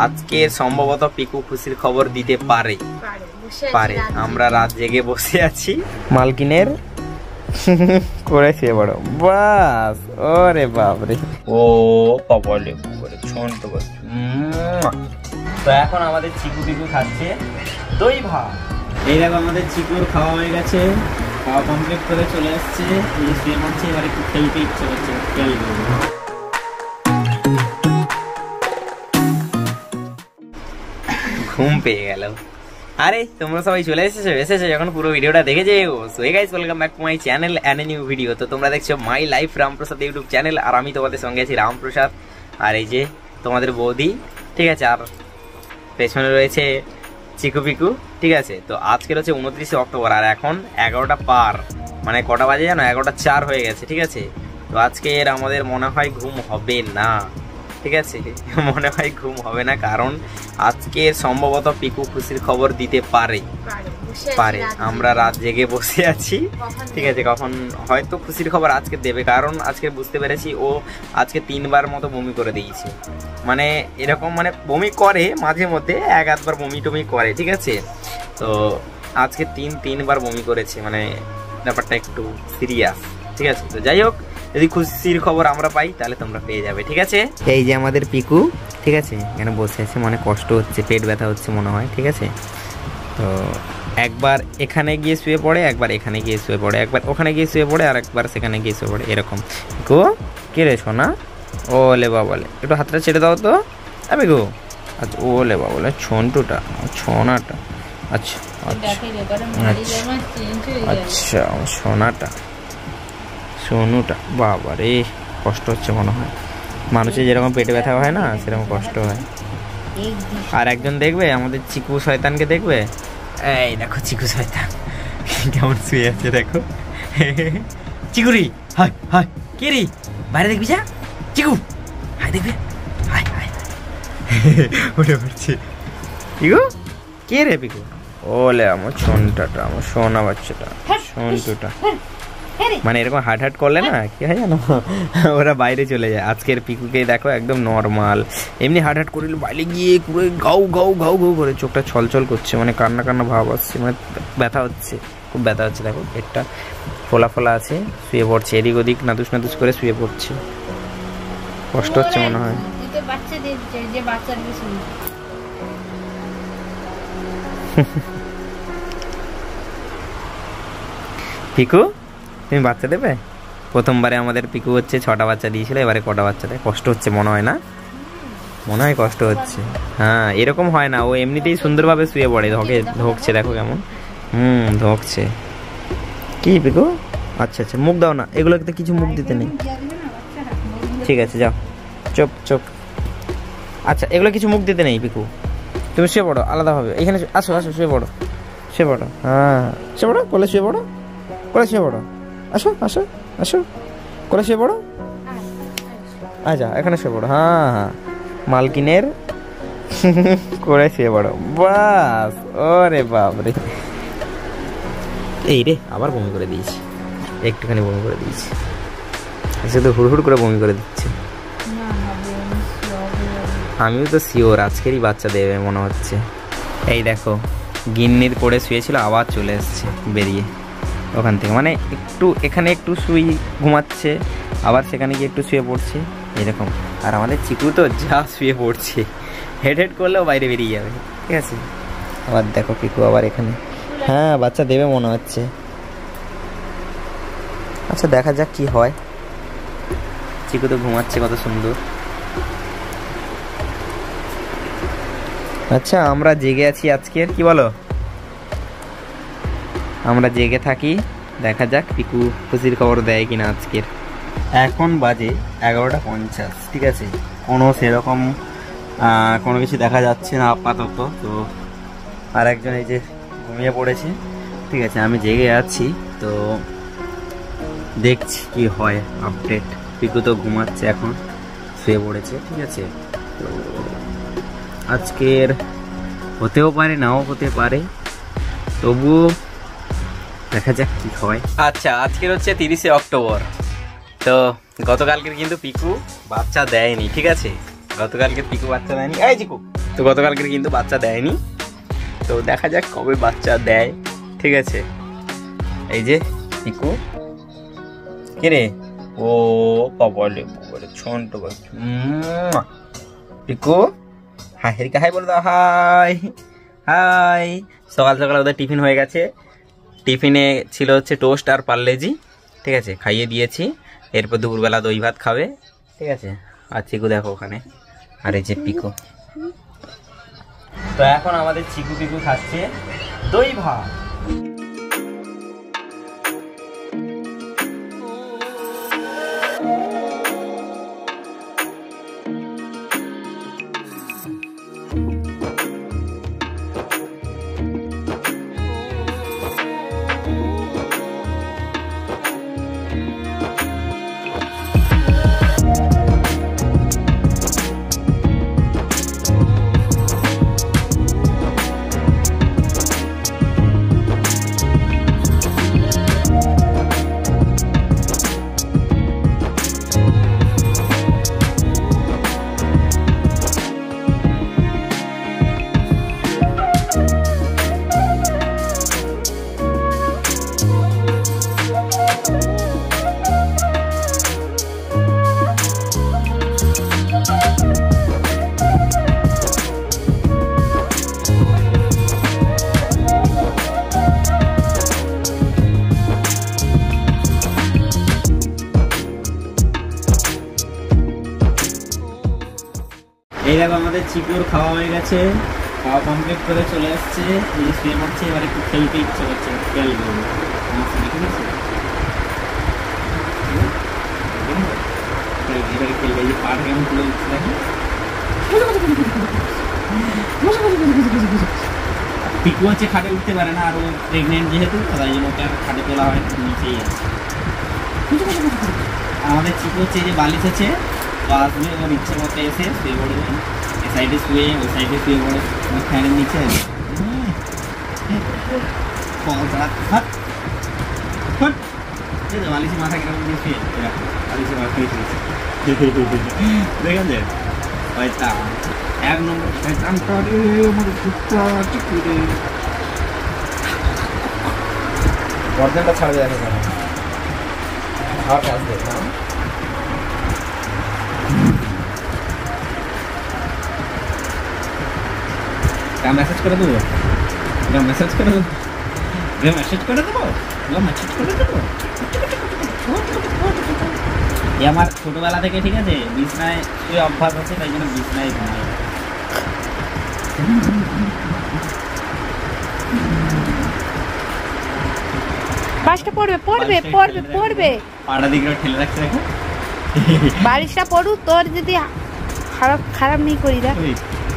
আজকে সম্ভবত পিকু খুশির খবর দিতে পারে। আমরা রাত জেগে বসে আছি। মালকিনের করেছে বড় বাস। ওরে বাপরে, ও কপালে করে ছোট করে। তো এখন আমাদের চিকু পিকু খাচ্ছে দই ভাত। এই দেখো আমাদের চিকুর খাওয়া হয়ে গেছে, খাওয়া কমপ্লিট করে চলে আসছে, শুয়ে পড়ছে। এবার একটু খেলতে ইচ্ছে করছে, খেলবে। ঘুম পেয়ে গেল। আরে তোমরা সবাই চলে এসেছো যখন পুরো ভিডিওটা দেখে যেও। So hey guys, welcome back to my channel and a new video. তো তোমরা দেখছো my life Ramprasad YouTube channel, আর আমি তোমাদের সঙ্গে আছি রামপ্রসাদ। আর এই যে তোমাদের বৌদি, ঠিক আছে, আর পেছনে রয়েছে চিকু পিকু, ঠিক আছে। তো আজকের হচ্ছে 29শে অক্টোবর, আর এখন 11টা পার, মানে কটা বাজে জানো? 11টা 4 হয়ে গেছে, ঠিক আছে। তো আজকের আমাদের মনে হয় ঘুম হবে না, ঠিক আছে, মনে হয় ঘুম হবে না, কারণ আজকে সম্ভবত পিকু খুশির খবর দিতে পারে। আমরা রাত জেগে বসে আছি, ঠিক আছে। কখন হয়তো খুশির খবর আজকে দেবে, কারণ আজকে বুঝতে পেরেছি ও আজকে 3বার মতো বমি করে দিয়েছে। মানে এরকম, মানে বমি করে মাঝে মধ্যে, এক আধবার বমি টমি করে, ঠিক আছে। তো আজকে তিনবার বমি করেছে, মানে ব্যাপারটা একটু সিরিয়াস, ঠিক আছে। তো যাই হোক, যদি খুশির খবর আমরা পাই তাহলে তোমরা পেয়ে যাবে, ঠিক আছে। এই যে আমাদের পিকু, ঠিক আছে, এখানে বসে আছে, মানে কষ্ট হচ্ছে, পেট ব্যথা হচ্ছে মনে হয়, ঠিক আছে। তো একবার এখানে গিয়ে শুয়ে পড়ে, একবার এখানে গিয়ে শুয়ে পড়ে, একবার ওখানে গিয়ে শুয়ে পড়ে, আর একবার সেখানে গিয়ে শুয়ে পড়ে, এরকম। পিকু কে রে সোনা? ও লে বাবলে, একটু হাতটা ছেড়ে দাও তো। পিকু আচ্ছা, ও লে বাবলে, ছন্টুটা, সোনাটা, আচ্ছা আচ্ছা, সোনাটা, সোনুটা। বাবা রে, কষ্ট হচ্ছে মনে হয়। মানুষের যেরকম পেটে ব্যথা হয় না, সেরকম কষ্ট হয়। আর একজন দেখবে আমাদের চিকু শয়তানকে দেখবে, এই দেখো চিকু শয়তান কেমন শুয়ে আছে, দেখো। চিকুরি হাই হাই, কে রে? বাইরে দেখবি যা, চিকু হাই দেখবে, হাই হাই উঠে পড়ছে। পিকু কে রে? পিকু ওলে আমার ছোনটাটা, আমার সোনা বাচ্চাটা, সোনটুটা। মানে এরকম হাট হাট করলে না কি হয় জানো, ওরা বাইরে চলে যায়। আজকের পিকুকে দেখো একদম নর্মাল, এমনি হাট হাট করিল, বাইরে গিয়ে পুরো গাউ গাউ গাউ গাউ করে চোখটা ছলছল করছে, মানে কান্না কান্না ভাব আসছে, মানে ব্যথা হচ্ছে, খুব ব্যথা হচ্ছে। দেখো পেটটা ফোলা ফোলা আছে, শুয়ে পড়ছে, এদিক ওদিক নাদুস নাদুস করে শুয়ে পড়ছে, কষ্ট হচ্ছে মনে হয়। পিকু তুমি বাচ্চা দেবে? প্রথমবারে আমাদের পিকু হচ্ছে 6টা বাচ্চা দিয়েছিল, এবারে কটা বাচ্চা দেয়? কষ্ট হচ্ছে মনে হয় না? মনে হয় কষ্ট হচ্ছে। হ্যাঁ, এরকম হয় না, ও এমনিতেই সুন্দরভাবে শুয়ে পড়ে। ধোকছে দেখো কেমন, ধোকছে। কি পিকু? আচ্ছা আচ্ছা, মুখ দাও না, এগুলোকে তো কিছু মুখ দিতে নেই, ঠিক আছে, যাও, চুপ চুপ। আচ্ছা, এগুলো কিছু মুখ দিতে নেই পিকু, তুমি শুয়ে পড়ো আলাদাভাবে। এখানে আসো আসো, শুয়ে পড়ো, শুয়ে পড়ো। হ্যাঁ শুয়ে পড়ো, কোলে শুয়ে পড়ো, কোলে শুয়ে পড়ো, আসো আসো আসো, কোলে শুয়ে পড়ো, আচ্ছা এখানে শুয়ে পড়ো। হ্যাঁ হ্যাঁ, মালকিনের করে শুয়ে পড়ো বাস। ওরে বাপরে, এই রে আবার বমি করে দিয়েছি, একটুখানি বমি করে দিয়েছি, শুধু হুড় করে বমি করে দিচ্ছে। আমিও তো শিওর আজকেরই বাচ্চা দেবে মনে হচ্ছে। এই দেখো, গিন্নির পড়ে শুয়েছিল, আবার চলে এসছে বেরিয়ে ওখান থেকে, মানে একটু এখানে একটু শুই ঘুমাচ্ছে, আবার সেখানে গিয়ে একটু শুয়ে পড়ছে, এরকম। আর আমাদের চিকু তো যা শুয়ে পড়ছে, হেড করলেও বাইরে বেরিয়ে যাবে, ঠিক আছে। আবার দেখো পিকু আবার এখানে, হ্যাঁ বাচ্চা দেবে মনে হচ্ছে। আচ্ছা দেখা যাক কি হয়। চিকু তো ঘুমাচ্ছে কত সুন্দর। আচ্ছা আমরা জেগে আছি আজকের, কি বলো? আমরা জেগে থাকি, দেখা যাক পিকু খুশির খবর দেয় কিনা আজকের। এখন বাজে 11টা 50, ঠিক আছে। কোনো সেরকম কোনো কিছু দেখা যাচ্ছে না আপাতত। তো আর একজন এই যে ঘুমিয়ে পড়েছে, ঠিক আছে, আমি জেগে আছি, তো দেখছি কি হয় আপডেট। পিকু তো ঘুমাচ্ছে এখন, শুয়ে পড়েছে, ঠিক আছে। তো আজকের হতেও পারে, নাও হতে পারে, তবুও দেখা যাক কি হয়। আচ্ছা, আজকের হচ্ছে 30শে অক্টোবর। তো গতকালকের কিন্তু পিকু বাচ্চা দেয়নি, ঠিক আছে। গতকালকে পিকু বাচ্চা দেয়নি। এই চিকু তো গতকালকে কিন্তু বাচ্চা দেয়নি, তো দেখা যাক কবে বাচ্চা দেয়। ঠিক আছে, এই যে পিকু কে রে, ও কপালে ছোট পিকু, হাই হেরিকা হাই বলে দাও, হাই হাই। সকাল সকাল ওদের টিফিন হয়ে গেছে, টিফিনে ছিল হচ্ছে টোস্ট আর পার্লেজি। ঠিক আছে, খাইয়ে দিয়েছি। এরপর দুপুরবেলা দই ভাত খাবে। ঠিক আছে, আর চিকু দেখো ওখানে, আর এই যে পিকু। তো এখন আমাদের চিকু পিকু খাচ্ছে দই ভাত। এই দেখো আমাদের চিকুর খাওয়া হয়ে গেছে, খাওয়া কমপ্লিট করে চলে আসছে, এই শুয়ে পড়ছে। এবার একটু খেলতে ইচ্ছে করছে, খেলবে। ঠিক আছে, এবারে খেলবে। এই যে পাটা কেমন তুলে দিচ্ছে দেখো। পিকু হচ্ছে খাটে উঠতে পারে না, আর ও প্রেগনেন্ট যেহেতু, তাই জন্য ওকে আর খাটে তোলা হয়, নিচেই আছে। আমাদের চিকু হচ্ছে এই যে বালিশ আছে, আসবে ওর ইচ্ছে মতো এসে শুয়ে পড়বে। এ সাইডে শুয়ে, ওই সাইডে শুয়ে পড়ে, ওই ফ্যানের নিচে। বালিশে মাথা কেটে দিয়ে শুয়ে, বালিশে মাথা দিয়ে শুয়েছে। দেখেন যে হয়তো এক নম্বর গর্দানটা ছাড়বে। দেখে খাওয়ার কাজ দেখ না, মেসেজ করে দেবো, মেসেজ করে দেবো, মেসেজ করে দেবো, মেসেজ করে দেবো। এই আমার ছোটবেলা থেকে, ঠিক আছে, বিছনায় শুয়ে অভ্যাস আছে, তাই জন্য বিছনায় ঘুমাই। বালিশটা পড়বে পড়বে পড়বে পড়বে, পাড়া দিকে ঠেলে রাখছে দেখো। বালিশটা পড়ুক, তোর যদি খারাপ নেই করি দেখ,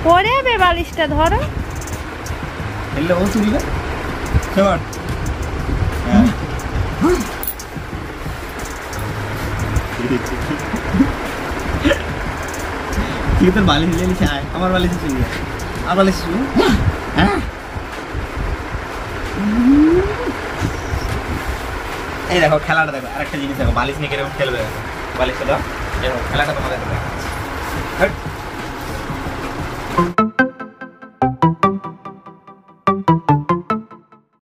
পড়ে যাবে বালিশটা। ধরো ফেললে ও তুলবে। ঠিক তোর বালিশ নিয়ে নিচে আয়, আমার বালিশে শুনবি, আমার বালিশে শুনবি। হ্যাঁ, এই দেখো খেলাটা দেখো, আরেকটা জিনিস দেখো, বালিশ নিয়ে কিরকম খেলবে। বালিশটা দাও, খেলাটা তোমাদের